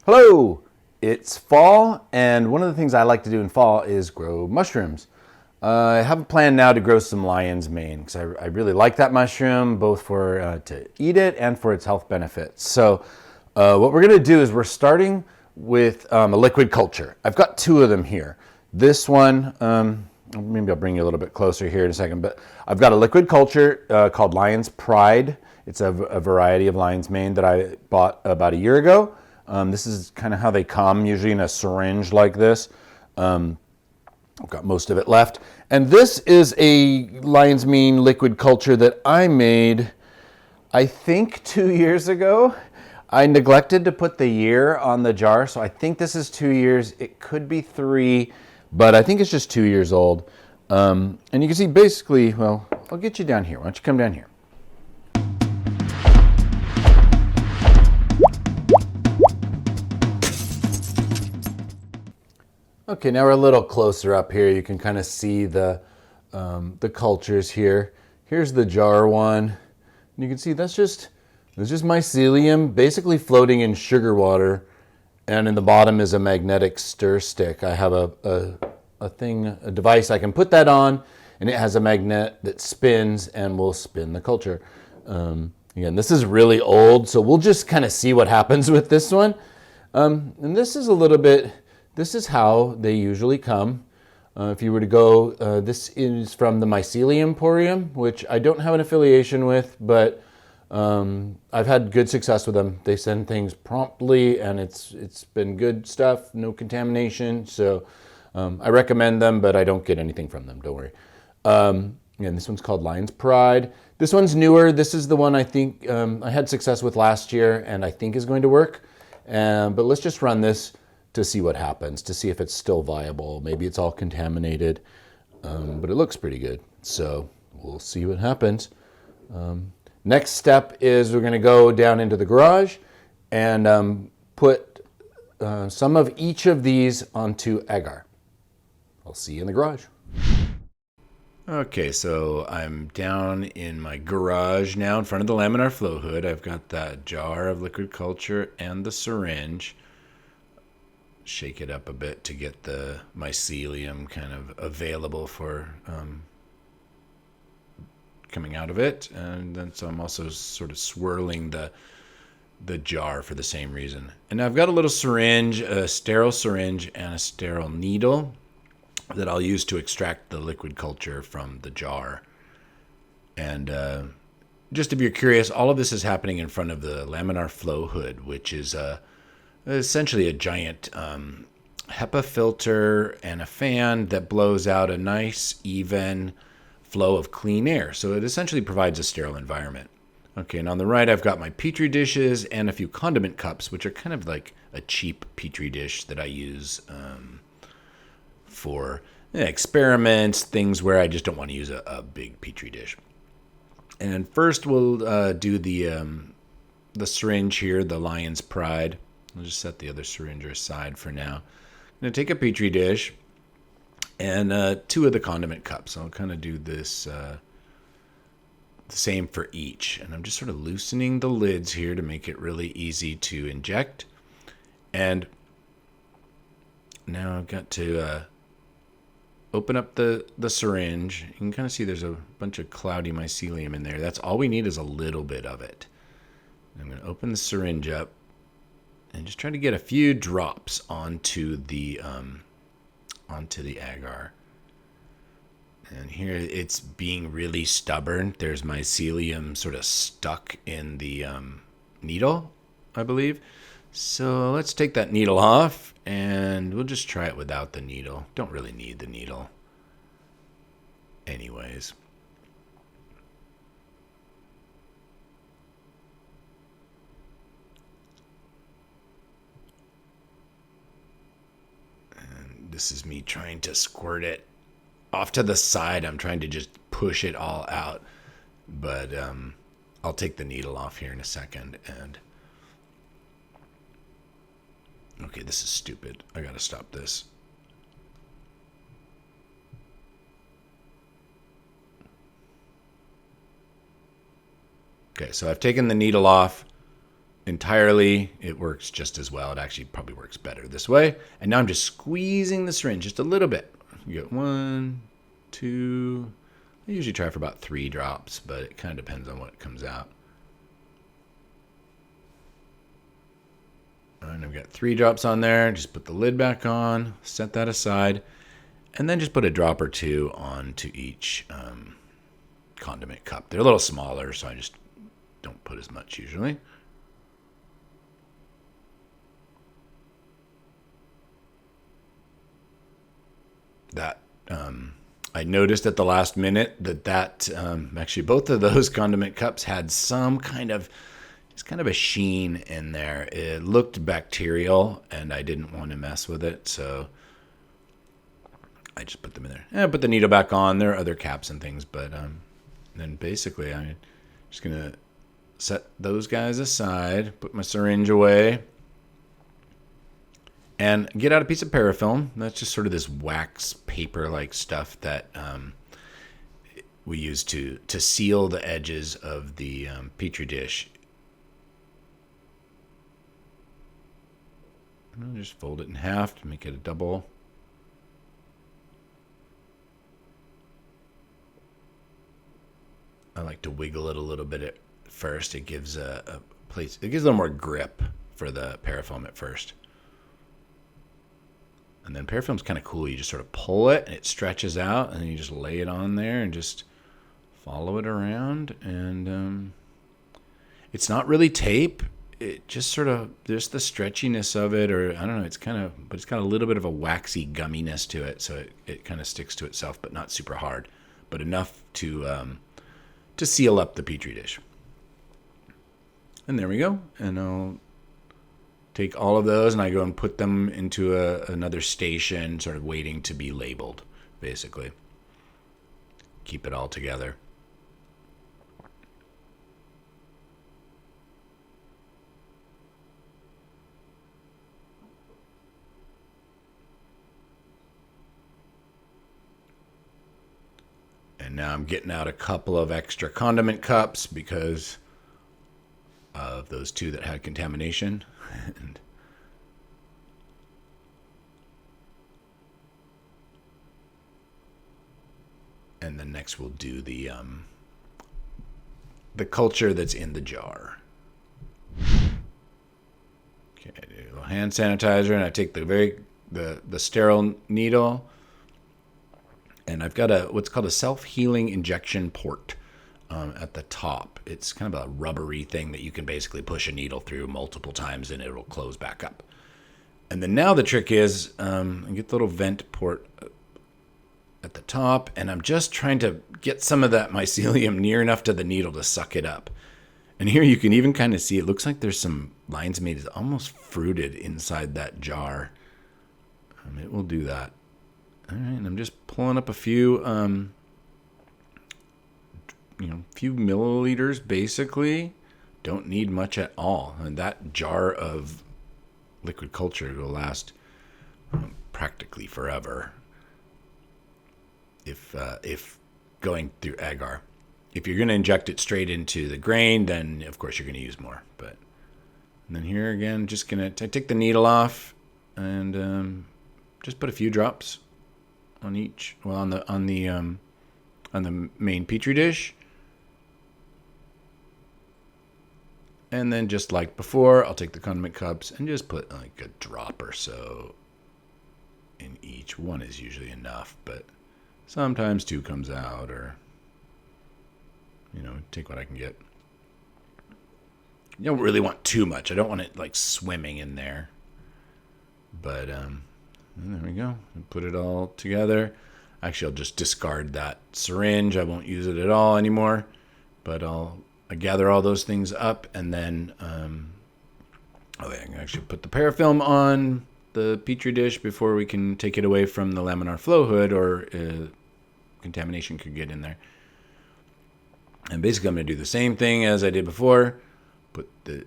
Hello! It's fall, and one of the things I like to do in fall is grow mushrooms. I have a plan now to grow some lion's mane because I really like that mushroom, both for to eat it and for its health benefits. So, what we're going to do is we're starting with a liquid culture. I've got two of them here. This one, maybe I'll bring you a little bit closer here in a second, but I've got a liquid culture called Lion's Pride. It's a variety of lion's mane that I bought about a year ago. This is kind of how they come, usually in a syringe like this. I've got most of it left. And this is a lion's mane liquid culture that I made, I think 2 years ago. I neglected to put the year on the jar, so I think this is 2 years. It could be 3, but I think it's just 2 years old. And you can see basically, well, I'll get you down here. Why don't you come down here? Okay, now we're a little closer up here. You can kind of see the cultures here. Here's the jar one. And you can see that's just mycelium, basically floating in sugar water. And in the bottom is a magnetic stir stick. I have a device I can put that on, and it has a magnet that spins and will spin the culture. Again, this is really old, so we'll just kind of see what happens with this one. And this is a little bit. This is how they usually come. If you were to go, this is from the Mycelium Emporium, which I don't have an affiliation with, but I've had good success with them. They send things promptly, and it's been good stuff, no contamination. So I recommend them, but I don't get anything from them. Don't worry. And this one's called Lion's Pride. This one's newer. This is the one I think I had success with last year, and I think is going to work. But let's just run this to see what happens, to see if it's still viable. Maybe it's all contaminated, but it looks pretty good. So we'll see what happens. Next step is we're going to go down into the garage and put some of each of these onto agar. I'll see you in the garage. Okay, so I'm down in my garage now in front of the laminar flow hood. I've got that jar of liquid culture and the syringe. Shake it up a bit to get the mycelium kind of available for coming out of it. And then so I'm also sort of swirling the jar for the same reason. And I've got a little syringe, a sterile syringe, and a sterile needle that I'll use to extract the liquid culture from the jar. And just if you're curious, all of this is happening in front of the laminar flow hood, which is essentially a giant HEPA filter and a fan that blows out a nice, even flow of clean air. So it essentially provides a sterile environment. Okay, and on the right, I've got my petri dishes and a few condiment cups, which are kind of like a cheap petri dish that I use for experiments, things where I just don't want to use a big petri dish. And first, we'll do the syringe here, the Lion's Pride. I'll just set the other syringe aside for now. I'm going to take a petri dish and 2 of the condiment cups. I'll kind of do this the same for each. And I'm just sort of loosening the lids here to make it really easy to inject. And now I've got to open up the syringe. You can kind of see there's a bunch of cloudy mycelium in there. That's all we need is a little bit of it. I'm going to open the syringe up and just try to get a few drops onto the agar. And here it's being really stubborn. There's mycelium sort of stuck in the needle, I believe. So let's take that needle off, and we'll just try it without the needle. Don't really need the needle anyways. This is me trying to squirt it off to the side. I'm trying to just push it all out. But I'll take the needle off here in a second. And okay, this is stupid. I gotta stop this. Okay, so I've taken the needle off. entirely. It works just as well. It actually probably works better this way. And now I'm just squeezing the syringe just a little bit. You get 1, 2. I usually try for about 3 drops, but it kind of depends on what comes out. And I've got 3 drops on there. Just put the lid back on, set that aside, and then just put a drop or 2 onto each condiment cup. They're a little smaller, so I just don't put as much usually. That I noticed at the last minute that actually both of those condiment cups had some kind of a sheen in there. It looked bacterial, and I didn't want to mess with it, so I just put them in there. And I put the needle back on. There are other caps and things, but then basically I'm just gonna set those guys aside, put my syringe away, and get out a piece of parafilm. That's just sort of this wax paper-like stuff that we use to seal the edges of the Petri dish. I'll just fold it in half to make it a double. I like to wiggle it a little bit at first. It gives a place. It gives a little more grip for the parafilm at first. And then parafilm's kind of cool. You just sort of pull it, and it stretches out, and then you just lay it on there and just follow it around. And it's not really tape. It just sort of, just the stretchiness of it, or I don't know, but it's got a little bit of a waxy gumminess to it, so it kind of sticks to itself, but not super hard, but enough to seal up the Petri dish. And there we go. And I'll take all of those and I go and put them into another station, sort of waiting to be labeled, basically. Keep it all together. And now I'm getting out a couple of extra condiment cups because of those 2 that had contamination. And then next we'll do the culture that's in the jar. Okay, I do a little hand sanitizer, and I take the sterile needle. And I've got what's called a self-healing injection port at the top. It's kind of a rubbery thing that you can basically push a needle through multiple times and it'll close back up. And then now the trick is I get the little vent port at the top, and I'm just trying to get some of that mycelium near enough to the needle to suck it up. And here you can even kind of see it looks like there's some lines made almost fruited inside that jar. It will do that. All right, and I'm just pulling up a few, few milliliters, basically. Don't need much at all. And that jar of liquid culture will last practically forever if going through agar. If you're going to inject it straight into the grain, then, of course, you're going to use more. But and then here, again, just going to take the needle off and just put a few drops on each, on the main Petri dish. And then just like before, I'll take the condiment cups and just put like a drop or so in each. 1 is usually enough, but sometimes 2 comes out, or take what I can get. You don't really want too much. I don't want it like swimming in there. But there we go. Put it all together. Actually, I'll just discard that syringe. I won't use it at all anymore. But I gather all those things up, and then I can actually put the parafilm on the Petri dish before we can take it away from the laminar flow hood, or contamination could get in there. And basically, I'm going to do the same thing as I did before.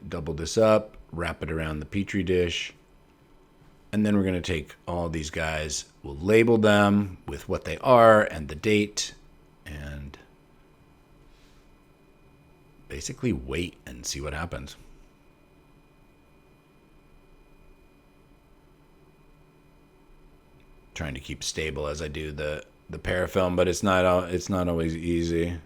Double this up, wrap it around the Petri dish. And then we're going to take all these guys, we'll label them with what they are and the date, and basically wait and see what happens. trying to keep stable as I do the parafilm, but it's not always easy.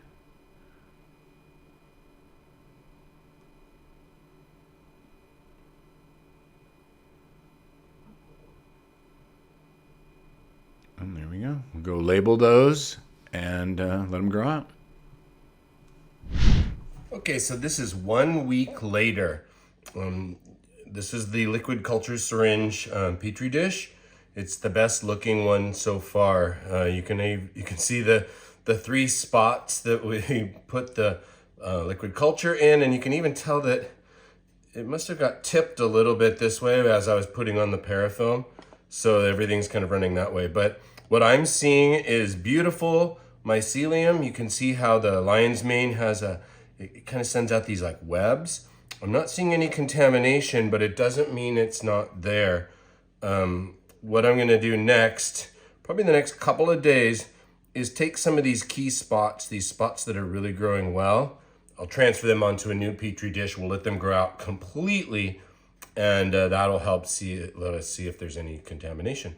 And there we go. We'll go label those and let them grow out. Okay, so this is 1 week later. This is the liquid culture syringe petri dish. It's the best looking one so far. You can see the 3 spots that we put the liquid culture in, and you can even tell that it must have got tipped a little bit this way as I was putting on the parafilm. So everything's kind of running that way. But what I'm seeing is beautiful mycelium. You can see how the lion's mane has it kind of sends out these like webs. I'm not seeing any contamination, but it doesn't mean it's not there. What I'm gonna do next, probably the next couple of days, is take some of these key spots, these spots that are really growing well. I'll transfer them onto a new petri dish. We'll let them grow out completely, and that'll help let us see if there's any contamination.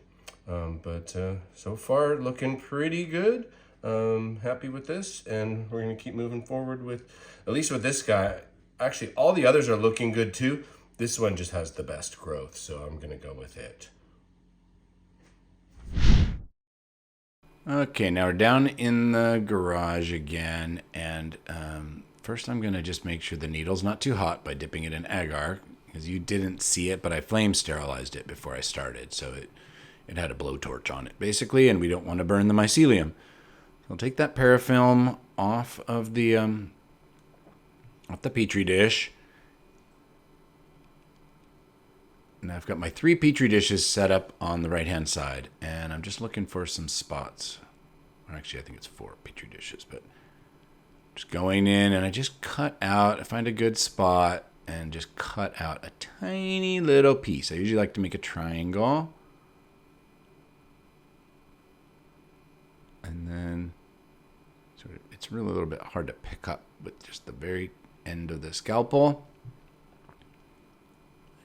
But so far, looking pretty good. Happy with this, and we're gonna keep moving forward with, at least with this guy. Actually, all the others are looking good too. This one just has the best growth, so I'm gonna go with it. Okay, now we're down in the garage again, and first I'm gonna just make sure the needle's not too hot by dipping it in agar, because you didn't see it, but I flame sterilized it before I started, so it had a blowtorch on it basically, and we don't want to burn the mycelium. So I'll take that parafilm off of the petri dish. Now I've got my 3 petri dishes set up on the right hand side, and I'm just looking for some spots. Or actually, I think it's 4 petri dishes, but just going in, and I just cut out, I find a good spot and just cut out a tiny little piece. I usually like to make a triangle. And then it's really a little bit hard to pick up with just the very end of the scalpel.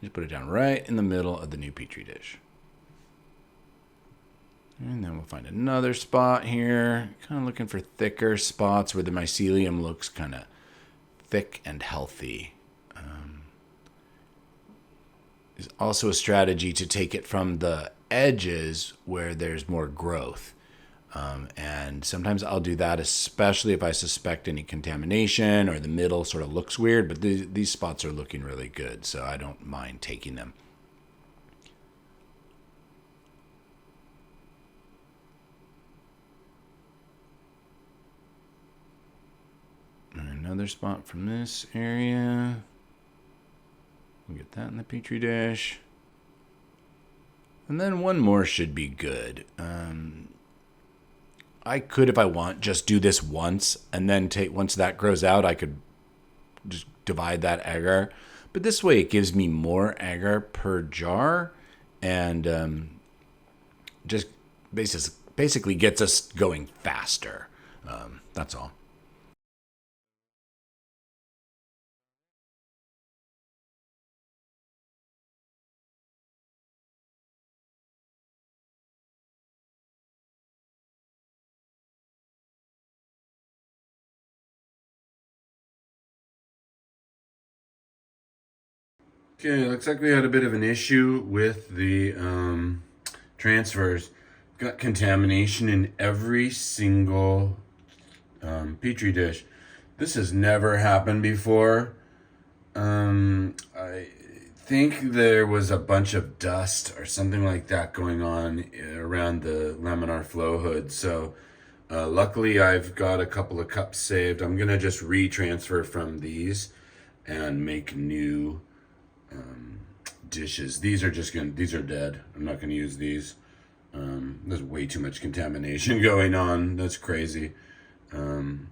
Just put it down right in the middle of the new petri dish. And then we'll find another spot here. Kind of looking for thicker spots where the mycelium looks kind of thick and healthy. There's also a strategy to take it from the edges where there's more growth. And sometimes I'll do that, especially if I suspect any contamination or the middle sort of looks weird, but these spots are looking really good, so I don't mind taking them. And another spot from this area. We'll get that in the petri dish. And then one more should be good. I could, if I want, just do this once, and then once that grows out, I could just divide that agar. But this way it gives me more agar per jar, and just basically gets us going faster. That's all. Okay, looks like we had a bit of an issue with the transfers. Got contamination in every single petri dish. This has never happened before. I think there was a bunch of dust or something like that going on around the laminar flow hood. So luckily I've got a couple of cups saved. I'm gonna just retransfer from these and make new dishes. These are dead. I'm not gonna use these. There's way too much contamination going on. That's crazy. The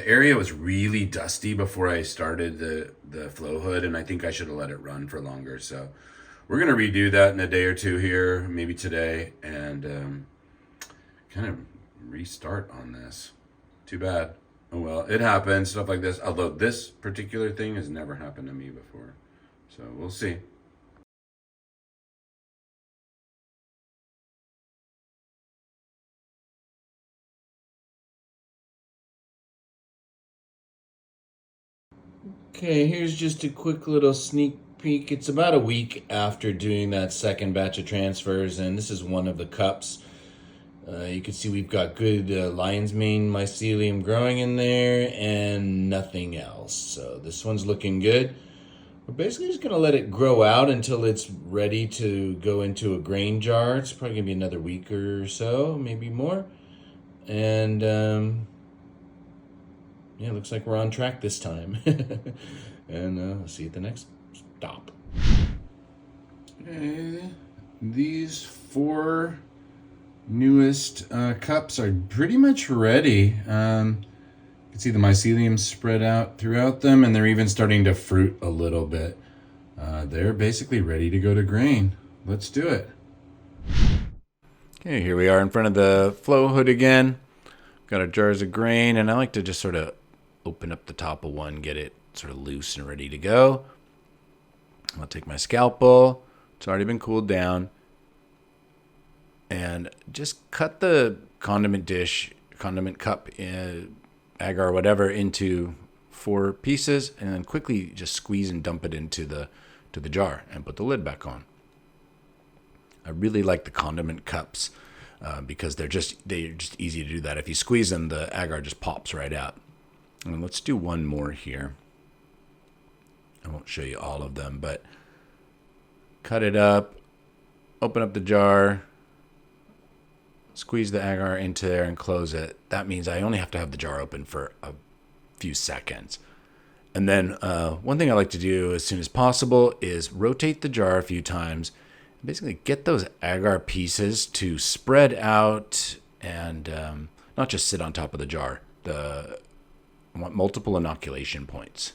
area was really dusty before I started the flow hood, and I think I should have let it run for longer. So we're gonna redo that in a day or two here, maybe today, and kind of restart on this. Too bad. Oh well, it happens, stuff like this. Although this particular thing has never happened to me before. So we'll see. Okay, here's just a quick little sneak peek. It's about a week after doing that second batch of transfers, and this is one of the cups. You can see we've got good lion's mane mycelium growing in there and nothing else. So this one's looking good. We're basically just going to let it grow out until it's ready to go into a grain jar. It's probably going to be another week or so, maybe more. And yeah, looks like we're on track this time. And we'll see you at the next stop. Okay. These 4 newest cups are pretty much ready. You can see the mycelium spread out throughout them, and they're even starting to fruit a little bit. They're basically ready to go to grain. Let's do it. Okay, here we are in front of the flow hood again. Got our jars of grain, and I like to just sort of open up the top of one, get it sort of loose and ready to go. I'll take my scalpel. It's already been cooled down. And just cut the condiment cup, agar, whatever, into 4 pieces, and then quickly just squeeze and dump it into the jar and put the lid back on. I really like the condiment cups because they're just easy to do that. If you squeeze them, the agar just pops right out. And let's do one more here. I won't show you all of them, but cut it up, open up the jar, squeeze the agar into there and close it. That means I only have to have the jar open for a few seconds. And then one thing I like to do as soon as possible is rotate the jar a few times. Basically get those agar pieces to spread out and not just sit on top of the jar. I want multiple inoculation points.